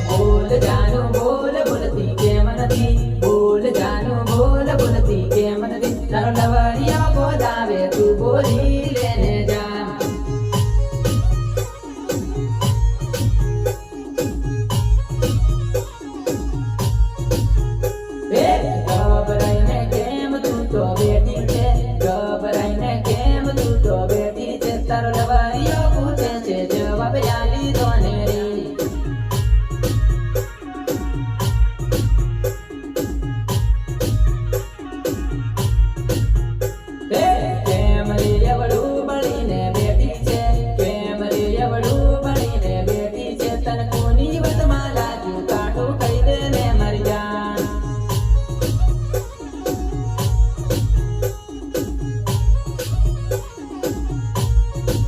બોલ જાનું બોલ બોલતી કેમ નથી બોલ જાનું બોલ બોલતી કેમ નથી તારો લવરિયો બોલાવે તું બોલી લેને જા ગભરાઈને કેમ તું તો બેઠી છે ગભરાઈને કેમ તું તો બેઠી છે તારો લવરિયો પૂછે છે જવાબ આલી દો ને રે